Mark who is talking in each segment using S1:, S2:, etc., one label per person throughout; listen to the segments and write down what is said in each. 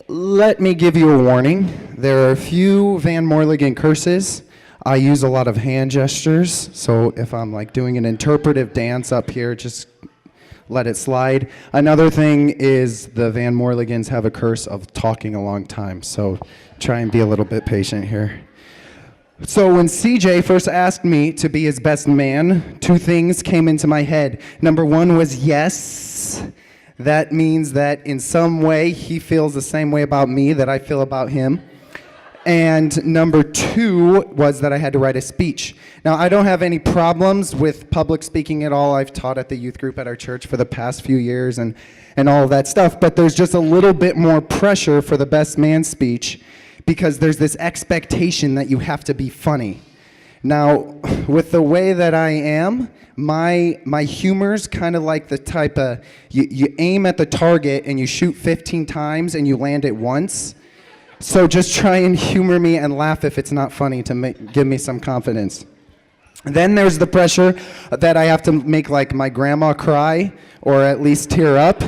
S1: Let me give you a warning. There are a few Van Morligan curses. I use a lot of hand gestures, so if I'm like doing an interpretive dance up here, just let it slide. Another thing is the Van Morligans have a curse of talking a long time, so try and be a little bit patient here. So when CJ first asked me to be his best man, two things came into my head. Number one was yes. That means that in some way he feels the same way about me that I feel about him. And number two was that I had to write a speech. Now, I don't have any problems with public speaking at all. I've taught at the youth group at our church for the past few years and all of that stuff, but there's just a little bit more pressure for the best man speech because there's this expectation that you have to be funny. Now, with the way that I am, my humor's kind of like the type of, you aim at the target and you shoot 15 times and you land it once. So just try and humor me and laugh if it's not funny to give me some confidence. Then there's the pressure that I have to make like my grandma cry or at least tear up.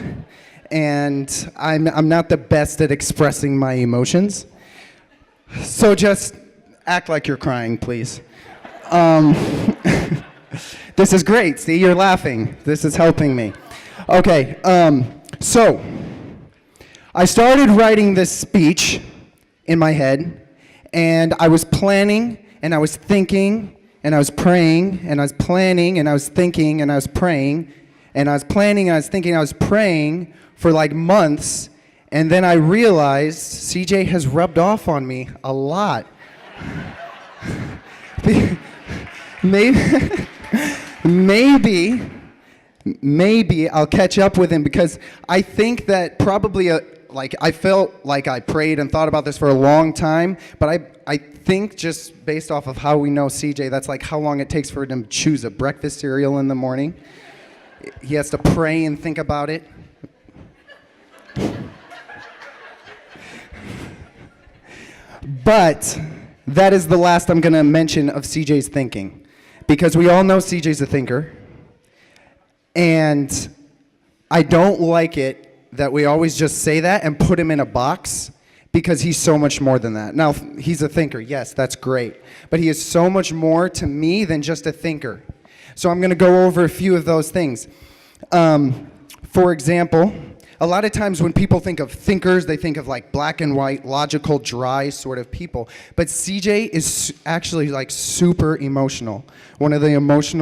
S1: And I'm not the best at expressing my emotions. So just act like you're crying, please. This is great. See, you're laughing. This is helping me. Okay, so I started writing this speech in my head, and I was planning, and I was thinking, and I was praying, and I was planning, and I was thinking, and I was praying, and I was planning, and I was thinking, I was praying for like months, and then I realized CJ has rubbed off on me a lot. Maybe I'll catch up with him because I think that probably I felt like I prayed and thought about this for a long time, but I think just based off of how we know CJ, that's like how long it takes for him to choose a breakfast cereal in the morning. He has to pray and think about it. But that is the last I'm going to mention of CJ's thinking, because we all know CJ's a thinker, and I don't like it that we always just say that and put him in a box, because he's so much more than that. Now, he's a thinker, yes, that's great, but he is so much more to me than just a thinker. So I'm going to go over a few of those things. For example, a lot of times when people think of thinkers, they think of like black and white, logical, dry sort of people. But CJ is actually like super emotional. One of the most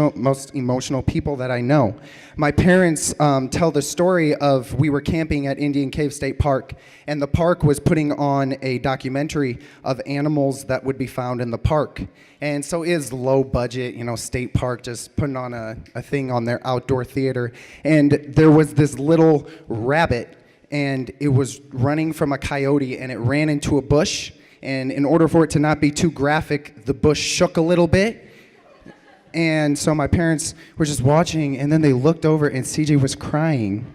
S1: emotional people that I know. My parents tell the story of we were camping at Indian Cave State Park, and the park was putting on a documentary of animals that would be found in the park. And so it is low budget, state park, just putting on a thing on their outdoor theater. And there was this little rabbit, and it was running from a coyote, and it ran into a bush. And in order for it to not be too graphic, the bush shook a little bit. And so my parents were just watching, and then they looked over, and CJ was crying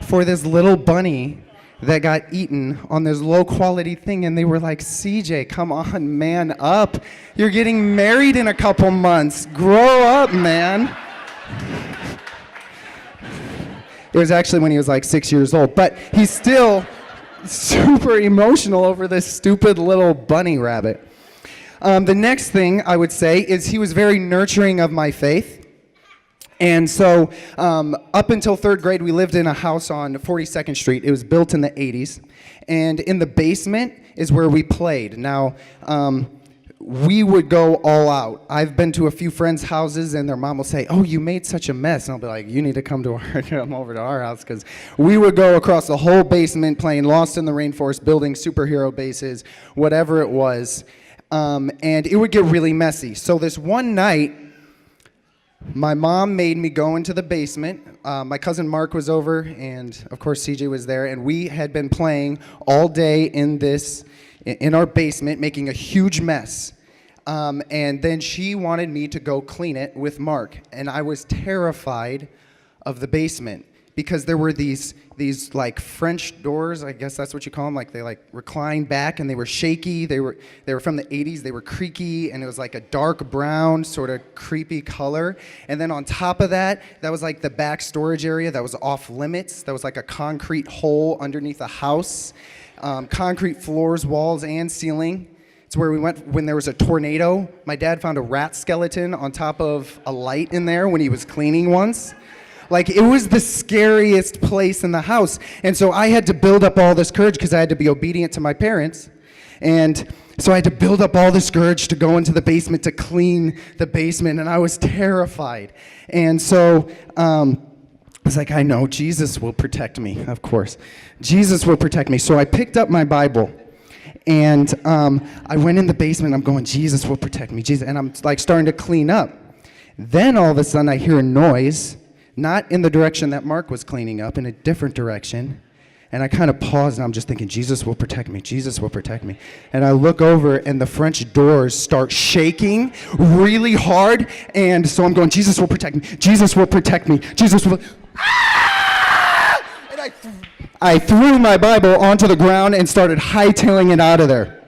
S1: for this little bunny that got eaten on this low-quality thing. And they were like, CJ, come on, man up. You're getting married in a couple months. Grow up, man. It was actually when he was like 6 years old. But he's still super emotional over this stupid little bunny rabbit. The next thing I would say is he was very nurturing of my faith. And so up until third grade, we lived in a house on 42nd Street. It was built in the 80s. And in the basement is where we played. Now, we would go all out. I've been to a few friends' houses, and their mom will say, oh, you made such a mess. And I'll be like, you need to come over to our house, because we would go across the whole basement playing Lost in the Rainforest, building superhero bases, whatever it was. And it would get really messy. So this one night, my mom made me go into the basement. My cousin Mark was over, and of course CJ was there, and we had been playing all day in our basement, making a huge mess. And then she wanted me to go clean it with Mark, and I was terrified of the basement. because there were these like French doors, I guess that's what you call them, like they like reclined back and they were shaky. They were from the 80s. They were creaky, and it was like a dark brown sort of creepy color. And then on top of that, that was like the back storage area that was off limits. That was like a concrete hole underneath a house, concrete floors, walls, and ceiling. It's where we went when there was a tornado. My dad found a rat skeleton on top of a light in there when he was cleaning once. Like, it was the scariest place in the house. And so I had to build up all this courage because I had to be obedient to my parents. And so I had to build up all this courage to go into the basement to clean the basement, and I was terrified. And so I was like, I know, Jesus will protect me, of course. Jesus will protect me. So I picked up my Bible, and I went in the basement. I'm going, Jesus will protect me, Jesus. And I'm like starting to clean up. Then all of a sudden I hear a noise, not in the direction that Mark was cleaning up, in a different direction. And I kind of paused, and I'm just thinking, Jesus will protect me, Jesus will protect me. And I look over, and the French doors start shaking really hard. And so I'm going, Jesus will protect me, Jesus will protect me, Jesus will. Ah! And I threw my Bible onto the ground and started hightailing it out of there.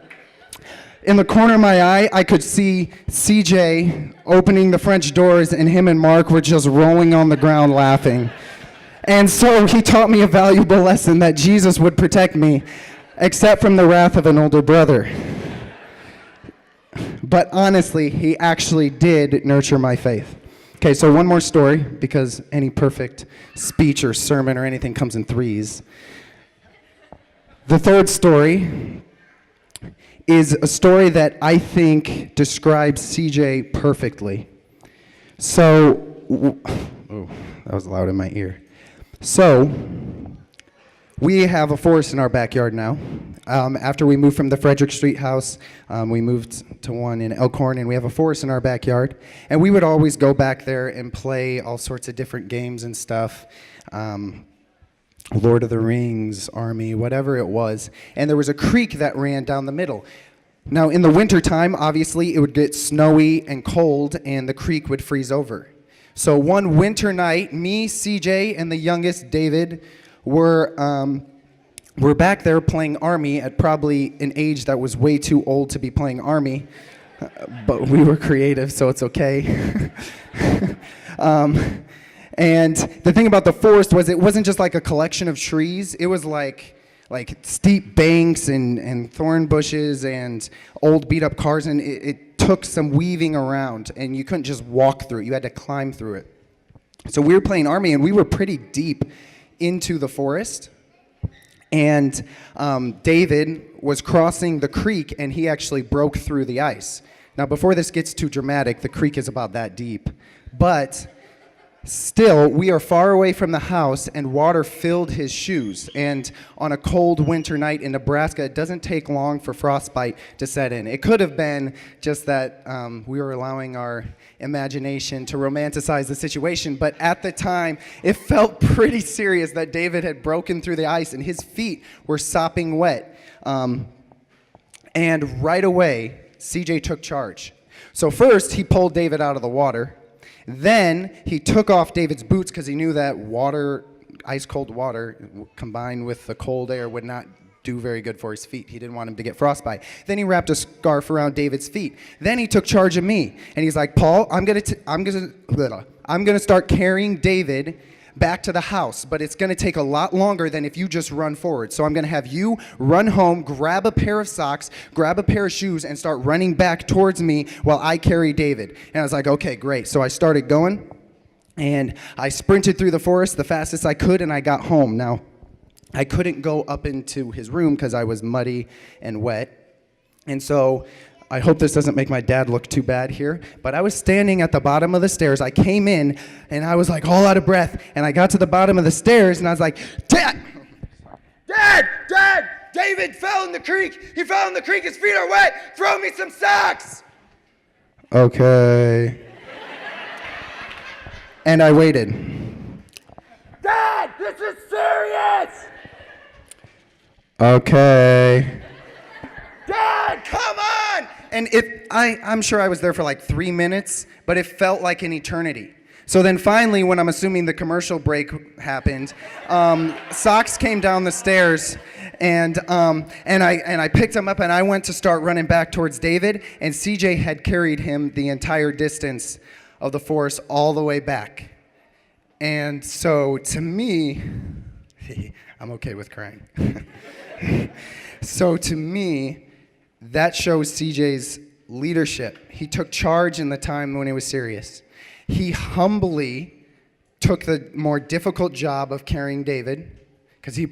S1: In the corner of my eye, I could see CJ opening the French doors, and him and Mark were just rolling on the ground laughing. And so he taught me a valuable lesson that Jesus would protect me, except from the wrath of an older brother. But honestly, he actually did nurture my faith. Okay, so one more story, because any perfect speech or sermon or anything comes in threes. The third story is a story that I think describes CJ perfectly. So, oh, that was loud in my ear. So, we have a forest in our backyard now. After we moved from the Frederick Street house, we moved to one in Elkhorn, and we have a forest in our backyard. And we would always go back there and play all sorts of different games and stuff. Lord of the Rings, Army, whatever it was. And there was a creek that ran down the middle. Now, in the wintertime, obviously, it would get snowy and cold, and the creek would freeze over. So one winter night, me, CJ, and the youngest, David, were back there playing Army at probably an age that was way too old to be playing Army. But we were creative, so it's okay. And the thing about the forest was it wasn't just like a collection of trees. It was like steep banks and thorn bushes and old beat-up cars, and it took some weaving around, and you couldn't just walk through it. You had to climb through it. So we were playing Army, and we were pretty deep into the forest. And David was crossing the creek, and he actually broke through the ice. Now, before this gets too dramatic, the creek is about that deep. But still, we are far away from the house, and water filled his shoes. And on a cold winter night in Nebraska, it doesn't take long for frostbite to set in. It could have been just that we were allowing our imagination to romanticize the situation, but at the time, it felt pretty serious that David had broken through the ice, and his feet were sopping wet. And right away, CJ took charge. So first, he pulled David out of the water. Then he took off David's boots because he knew that water, ice-cold water, combined with the cold air would not do very good for his feet. He didn't want him to get frostbite. Then he wrapped a scarf around David's feet. Then he took charge of me, and he's like, Paul, I'm gonna start carrying David back to the house, but it's gonna take a lot longer than if you just run forward. So I'm gonna have you run home, grab a pair of socks, grab a pair of shoes, and start running back towards me while I carry David. And I was like, okay, great. So I started going, and I sprinted through the forest the fastest I could, and I got home. Now, I couldn't go up into his room because I was muddy and wet. And so I hope this doesn't make my dad look too bad here, but I was standing at the bottom of the stairs. I came in, and I was like all out of breath, and I got to the bottom of the stairs, and I was like, Dad, David fell in the creek. He fell in the creek. His feet are wet. Throw me some socks. Okay. And I waited. Dad, this is serious. Okay. Dad, come on! And I'm sure I was there for like 3 minutes, but it felt like an eternity. So then finally, when I'm assuming the commercial break happened, Socks came down the stairs, and I picked him up, and I went to start running back towards David, and CJ had carried him the entire distance of the forest all the way back. And so to me, I'm okay with crying. So to me, that shows CJ's leadership. He took charge in the time when he was serious. He humbly took the more difficult job of carrying David, because it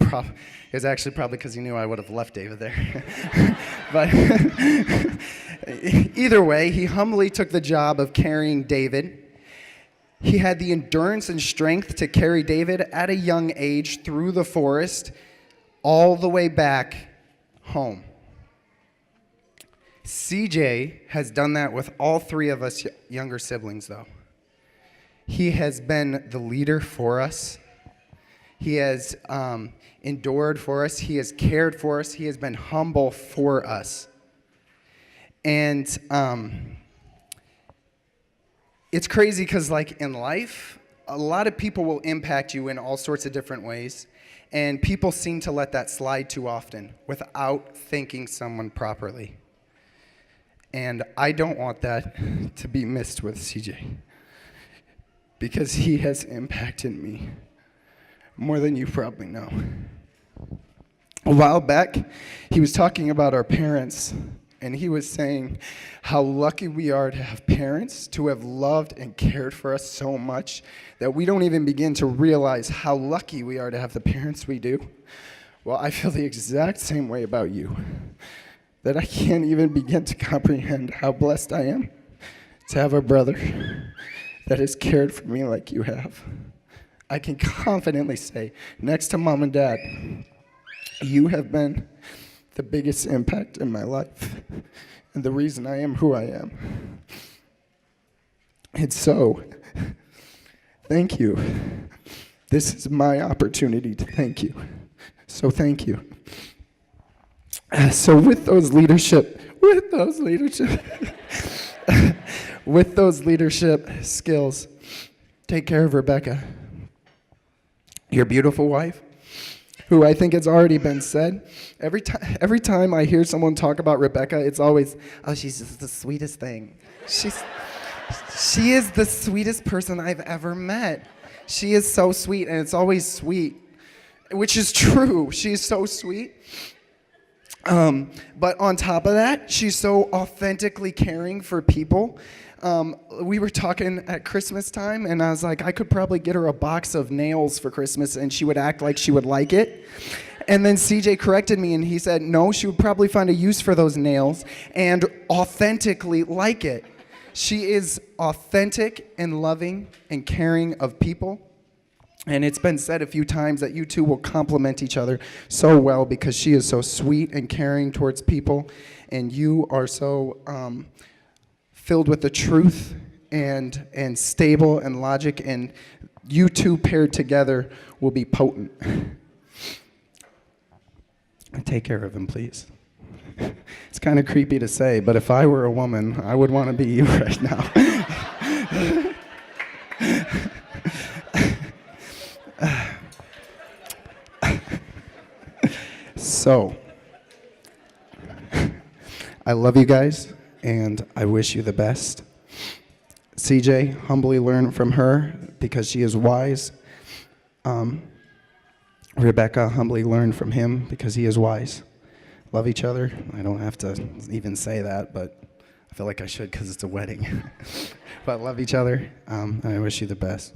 S1: was actually probably because he knew I would have left David there. But either way, he humbly took the job of carrying David. He had the endurance and strength to carry David at a young age through the forest all the way back home. CJ has done that with all three of us younger siblings, though. He has been the leader for us. He has endured for us. He has cared for us. He has been humble for us. And it's crazy because, like, in life, a lot of people will impact you in all sorts of different ways. And people seem to let that slide too often without thanking someone properly. And I don't want that to be missed with CJ, because he has impacted me more than you probably know. A while back, he was talking about our parents, and he was saying how lucky we are to have parents to have loved and cared for us so much that we don't even begin to realize how lucky we are to have the parents we do. Well, I feel the exact same way about you, that I can't even begin to comprehend how blessed I am to have a brother that has cared for me like you have. I can confidently say, next to mom and dad, you have been the biggest impact in my life and the reason I am who I am. And so, thank you. This is my opportunity to thank you. So thank you. So with those leadership skills, take care of Rebecca, your beautiful wife, who I think it's already been said. Every time I hear someone talk about Rebecca, it's always, oh, she's just the sweetest thing. She is the sweetest person I've ever met. She is so sweet, and it's always sweet, which is true. She's so sweet. But on top of that, she's so authentically caring for people. We were talking at Christmas time, and I was like, I could probably get her a box of nails for Christmas, and she would act like she would like it. And then CJ corrected me, and he said, no, she would probably find a use for those nails and authentically like it. She is authentic and loving and caring of people. And it's been said a few times that you two will complement each other so well, because she is so sweet and caring towards people, and you are so filled with the truth and stable and logic, and you two paired together will be potent. Take care of him, please. It's kind of creepy to say, but if I were a woman, I would want to be you right now. So, I love you guys, and I wish you the best. CJ, humbly learn from her because she is wise. Rebecca, humbly learn from him because he is wise. Love each other. I don't have to even say that, but I feel like I should because it's a wedding. But love each other. I wish you the best.